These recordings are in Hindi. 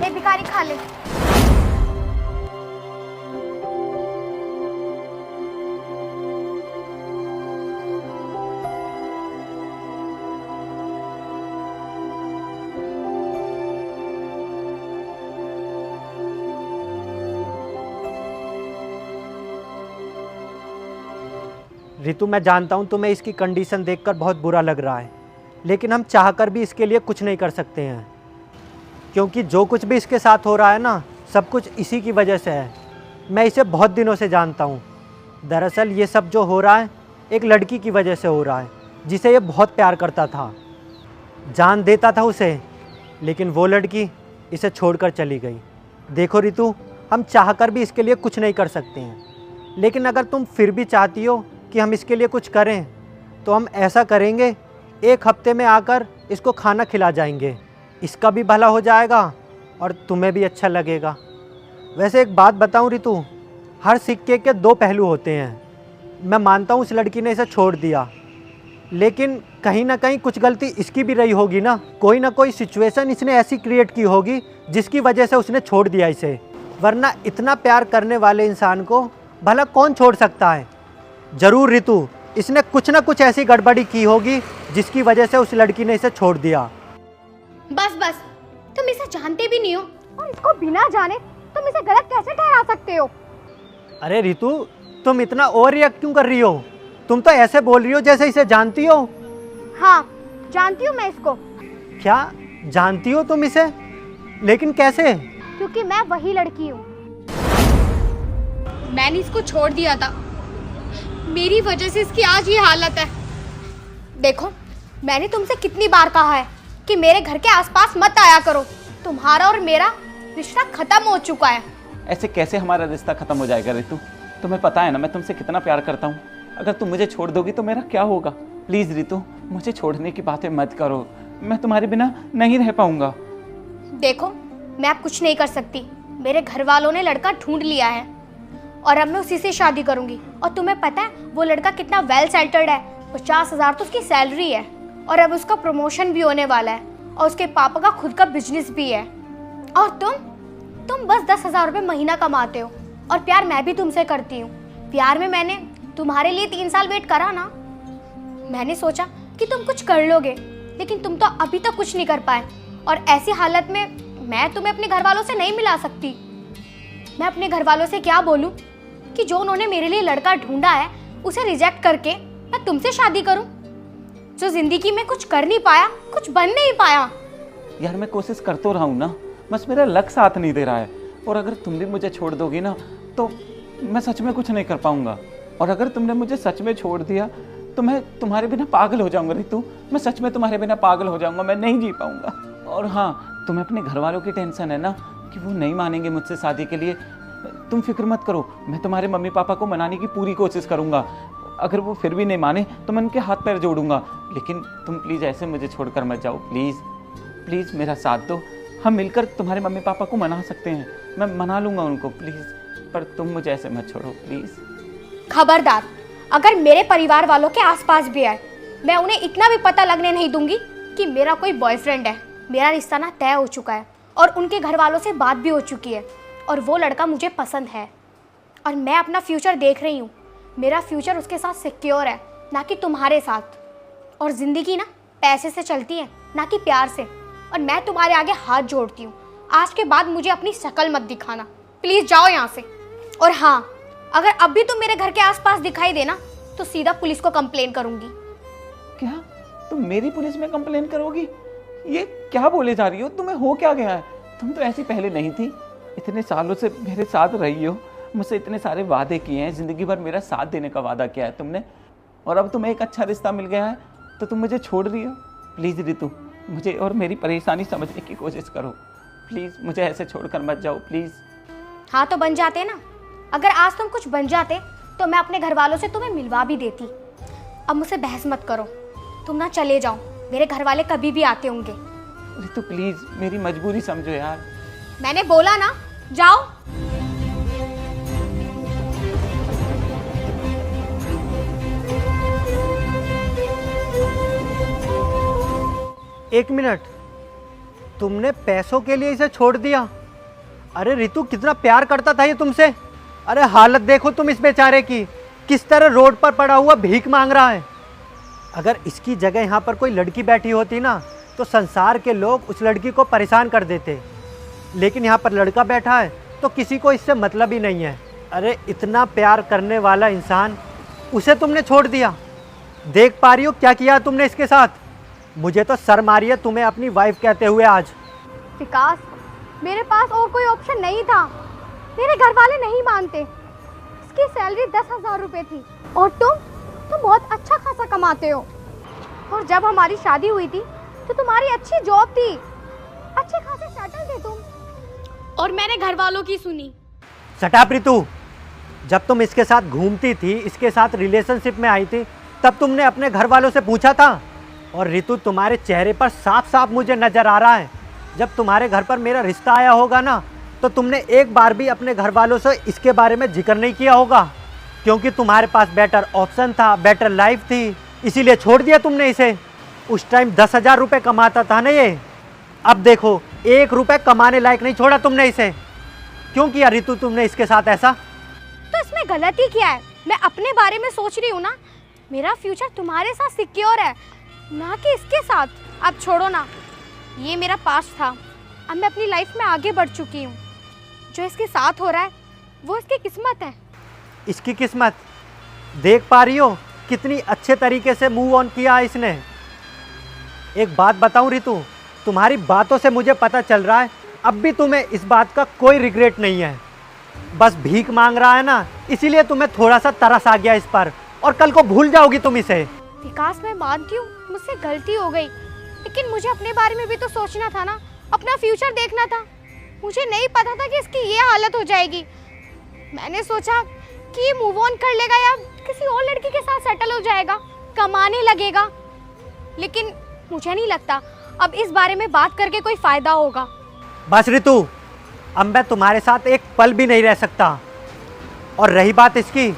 ले भिखारी खा ले। रितु, मैं जानता हूँ तुम्हें इसकी कंडीशन देखकर बहुत बुरा लग रहा है, लेकिन हम चाहकर भी इसके लिए कुछ नहीं कर सकते हैं, क्योंकि जो कुछ भी इसके साथ हो रहा है ना, सब कुछ इसी की वजह से है। मैं इसे बहुत दिनों से जानता हूँ। दरअसल ये सब जो हो रहा है एक लड़की की वजह से हो रहा है, जिसे ये बहुत प्यार करता था, जान देता था उसे, लेकिन वो लड़की इसे छोड़कर चली गई। देखो रितु, हम चाहकर भी इसके लिए कुछ नहीं कर सकते हैं, लेकिन अगर तुम फिर भी चाहती हो कि हम इसके लिए कुछ करें तो हम ऐसा करेंगे, एक हफ्ते में आकर इसको खाना खिला जाएंगे। इसका भी भला हो जाएगा और तुम्हें भी अच्छा लगेगा। वैसे एक बात बताऊं रितु, हर सिक्के के दो पहलू होते हैं। मैं मानता हूं उस लड़की ने इसे छोड़ दिया, लेकिन कहीं ना कहीं कुछ गलती इसकी भी रही होगी ना। कोई ना कोई सिचुएशन इसने ऐसी क्रिएट की होगी जिसकी वजह से उसने छोड़ दिया इसे, वरना इतना प्यार करने वाले इंसान को भला कौन छोड़ सकता है। ज़रूर रितु, इसने कुछ ना कुछ ऐसी गड़बड़ी की होगी जिसकी वजह से उस लड़की ने इसे छोड़ दिया। बस बस, तुम इसे जानते भी नहीं हो और इसको बिना जाने तुम इसे गलत कैसे ठहरा सकते हो? अरे रितु, तुम इतना ओवर रिएक्ट क्यों कर रही हो? तुम तो ऐसे बोल रही हो जैसे इसे जानती हो। हाँ, जानती हूँ मैं इसको। क्या जानती हो तुम इसे? लेकिन कैसे? क्योंकि मैं वही लड़की हूँ। मैंने इसको छोड़ दिया था, मेरी वजह से इसकी आज ये हालत है। देखो, मैंने तुमसे कितनी बार कहा है कि मेरे घर के आसपास मत आया करो। तुम्हारा और मेरा रिश्ता खत्म हो चुका है। ऐसे कैसे हमारा रिश्ता खत्म हो जाएगा रितु? तुम्हें पता है ना मैं तुमसे कितना प्यार करता हूँ। अगर तुम मुझे छोड़ दोगी तो मेरा क्या होगा? प्लीज रितु, मुझे छोड़ने की बातें मत करो, मैं तुम्हारे बिना नहीं रह पाऊंगा। देखो, मैं अब कुछ नहीं कर सकती। मेरे घर वालों ने लड़का ढूंढ लिया है और अब मैं उसी से शादी करूंगी। और तुम्हें पता है वो लड़का कितना वेल सेटल्ड है? 50,000 तो उसकी सैलरी है और अब उसका प्रमोशन भी होने वाला है और उसके पापा का खुद का बिजनेस भी है। और तुम बस 10,000 रुपये महीना कमाते हो और प्यार मैं भी तुमसे करती हूँ। प्यार में मैंने तुम्हारे लिए 3 साल वेट करा ना। मैंने सोचा कि तुम कुछ कर लोगे, लेकिन तुम तो अभी तक कुछ नहीं कर पाए। और ऐसी हालत में मैं तुम्हें अपने घर वालों से नहीं मिला सकती। मैं अपने घर वालों से क्या बोलूं कि जो उन्होंने मेरे लिए लड़का ढूंढा है उसे रिजेक्ट करके मैं तुमसे शादी करूं, जो जिंदगी में कुछ कर नहीं पाया, कुछ बन नहीं पाया। यार मैं कोशिश कर तो रहा हूँ ना, बस मेरा लक साथ नहीं दे रहा है। और अगर तुम भी मुझे छोड़ दोगी ना तो मैं सच में कुछ नहीं कर पाऊंगा। और अगर तुमने मुझे सच में छोड़ दिया तो मैं तुम्हारे बिना पागल हो जाऊंगा रितु। मैं सच में तुम्हारे बिना पागल हो जाऊंगा, मैं नहीं जी पाऊंगा। और हाँ, तुम्हें अपने घर वालों की टेंशन है ना कि वो नहीं मानेंगे मुझसे शादी के लिए। तुम फिक्र मत करो, मैं तुम्हारे मम्मी पापा को मनाने की पूरी कोशिश करूंगा। अगर वो फिर भी नहीं माने तो मैं उनके हाथ पैर जोड़ूंगा। लेकिन तुम प्लीज़ ऐसे मुझे छोड़कर मत जाओ। प्लीज़ प्लीज़ मेरा साथ दो। हम मिलकर तुम्हारे मम्मी पापा को मना सकते हैं, मैं मना लूंगा उनको प्लीज़। पर तुम मुझे ऐसे मत छोड़ो प्लीज़। खबरदार, अगर मेरे परिवार वालों के आसपास भी आए, मैं उन्हें इतना भी पता लगने नहीं दूंगी कि मेरा कोई बॉयफ्रेंड है। मेरा रिश्ता ना तय हो चुका है और उनके घर वालों से बात भी हो चुकी है और वो लड़का मुझे पसंद है और मैं अपना फ्यूचर देख रही हूँ। मेरा फ्यूचर उसके साथ सिक्योर है, ना कि तुम्हारे साथ। और ज़िंदगी ना पैसे से चलती है, ना कि प्यार से। और मैं तुम्हारे आगे हाथ जोड़ती हूँ, आज के बाद मुझे अपनी शक्ल मत दिखाना। प्लीज़ जाओ यहाँ से। और हाँ, अगर अब भी तुम मेरे घर के आसपास दिखाई देना तो सीधा पुलिस को कंप्लेन करूँगी। क्या तुम मेरी पुलिस में कंप्लेन करोगी? ये क्या बोले जा रही हो? तुम्हें हो क्या गया है? तुम तो ऐसी पहले नहीं थी। इतने सालों से मेरे साथ रही हो, मुझसे इतने सारे वादे किए हैं, ज़िंदगी भर मेरा साथ देने का वादा किया है तुमने, और अब तुम्हें एक अच्छा रिश्ता मिल गया है तो तुम मुझे छोड़ रही हो? प्लीज़ रितु, मुझे और मेरी परेशानी समझने की कोशिश करो। प्लीज़ मुझे ऐसे छोड़कर मत जाओ प्लीज़। हाँ तो बन जाते ना। अगर आज तुम कुछ बन जाते तो मैं अपने घर वालों से तुम्हें मिलवा भी देती। अब मुझसे बहस मत करो, तुम ना चले जाओ। मेरे घर वाले कभी भी आते होंगे। रितु प्लीज़ मेरी मजबूरी समझो यार। मैंने बोला ना, जाओ। एक मिनट, तुमने पैसों के लिए इसे छोड़ दिया? अरे रितु, कितना प्यार करता था ये तुमसे। अरे हालत देखो तुम इस बेचारे की, किस तरह रोड पर पड़ा हुआ भीख मांग रहा है। अगर इसकी जगह यहाँ पर कोई लड़की बैठी होती ना, तो संसार के लोग उस लड़की को परेशान कर देते, लेकिन यहाँ पर लड़का बैठा है तो किसी को इससे मतलब ही नहीं है। अरे इतना प्यार करने वाला इंसान, उसे तुमने छोड़ दिया। देख पा रही हो क्या किया तुमने इसके साथ? मुझे तो शर्म आ रही है तुम्हें अपनी वाइफ कहते हुए आज। विकास, मेरे पास और कोई ऑप्शन नहीं था। मेरे घर वाले नहीं मानते। इसकी सैलरी 10,000 रुपये थी और तुम बहुत अच्छा खासा कमाते हो। और जब हमारी शादी हुई थी तो तुम्हारी अच्छी जॉब थी, अच्छे खासे सेटल थे तुम, और मैंने घर वालों की सुनी। सटाप रितु, जब तुम इसके साथ घूमती थी, इसके साथ रिलेशनशिप में आई थी, तब तुमने अपने घर वालों से पूछा था? और रितु, तुम्हारे चेहरे पर साफ साफ मुझे नज़र आ रहा है, जब तुम्हारे घर पर मेरा रिश्ता आया होगा ना, तो तुमने एक बार भी अपने घर वालों से इसके बारे में जिक्र नहीं किया होगा, क्योंकि तुम्हारे पास बेटर ऑप्शन था, बेटर लाइफ थी, इसीलिए छोड़ दिया तुमने इसे। उस टाइम 10,000 रुपये कमाता था ना ये, अब देखो 1 रुपये कमाने लायक नहीं छोड़ा तुमने इसे। क्यों किया रितु तुमने इसके साथ ऐसा? तो इसमें गलती क्या है? मैं अपने बारे में सोच रही हूँ ना। मेरा फ्यूचर तुम्हारे साथ सिक्योर है, ना कि इसके साथ। अब छोड़ो ना, ये मेरा पास्ट था। अब मैं अपनी लाइफ में आगे बढ़ चुकी हूँ। जो इसके साथ हो रहा है वो इसकी किस्मत है। इसकी किस्मत? देख पा रही हो कितनी अच्छे तरीके से मूव ऑन किया इसने। एक बात बताऊं रितु, तुम्हारी बातों से मुझे पता चल रहा है अब भी तुम्हें इस बात का कोई रिग्रेट नहीं है। बस भीख मांग रहा है ना, इसीलिए तुम्हें थोड़ा सा तरस आ गया इस पर, और कल को भूल जाओगी तुम इसे। विकास, मैं मानती हूँ मुझसे गलती हो गई, लेकिन मुझे अपने बारे में भी तो सोचना था ना, अपना फ्यूचर देखना था। मुझे नहीं पता था कि इसकी ये हालत हो जाएगी। मैंने सोचा कि ये मूव ऑन कर लेगा या किसी और लड़की के साथ सेटल हो जाएगा, कमाने लगेगा, लेकिन मुझे नहीं लगता अब इस बारे में बात करके कोई फायदा होगा। बस रितु, अब मैं तुम्हारे साथ एक पल भी नहीं रह सकता। और रही बात इसकी,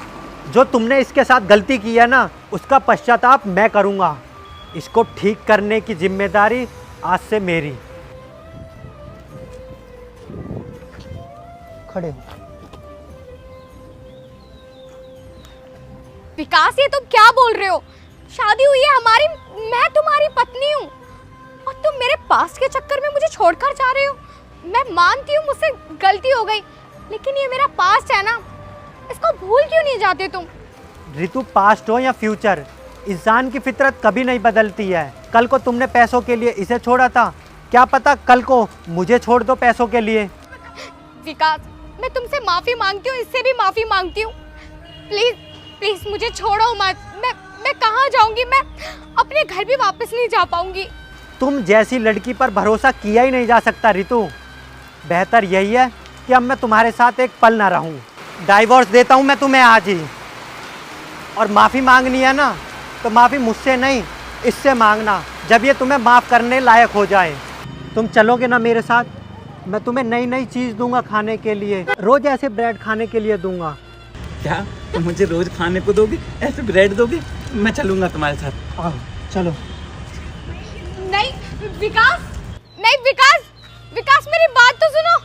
जो तुमने इसके साथ गलती की है ना, उसका पश्चाताप मैं करूँगा। इसको ठीक करने की जिम्मेदारी आज से मेरी। खड़े हो। विकास, ये तुम क्या बोल रहे हो? शादी हुई है हमारी, मैं तुम्हारी पत्नी हूँ, और तुम मेरे पास्ट के चक्कर में मुझे छोड़कर जा रहे हो। मैं मानती हूँ मुझसे गलती हो गई, लेकिन ये मेरा पास्ट है ना, इसको भूल क्यों नहीं जाते तुम? रितु, पास्ट हो या फ्यूचर, इंसान की फितरत कभी नहीं बदलती है। कल को तुमने पैसों के लिए इसे छोड़ा था, क्या पता कल को मुझे छोड़ दो पैसों के लिए। विकास, मैं तुमसे माफ़ी मांगती हूँ, इससे भी माफ़ी मांगती हूँ। प्लीज़ प्लीज़ मुझे छोड़ो मत। मैं कहाँ जाऊँगी? मैं अपने घर भी वापस नहीं जा पाऊँगी। तुम जैसी लड़की पर भरोसा किया ही नहीं जा सकता रितु। बेहतर यही है कि अब मैं तुम्हारे साथ एक पल ना रहूं। डाइवोर्स देता हूं मैं तुम्हें आज ही। और माफ़ी मांगनी है ना, तो माफ़ी मुझसे नहीं, इससे मांगना, जब ये तुम्हें माफ़ करने लायक हो जाए। तुम चलोगे ना मेरे साथ? मैं तुम्हें नई नई चीज़ दूंगा खाने के लिए, रोज़ ऐसे ब्रेड खाने के लिए दूंगा। क्या तुम मुझे रोज खाने को दोगे, ऐसे ब्रेड दोगे? मैं चलूंगा तुम्हारे साथ। आओ चलो। नहीं विकास, नहीं विकास, विकास मेरी बात तो सुनो।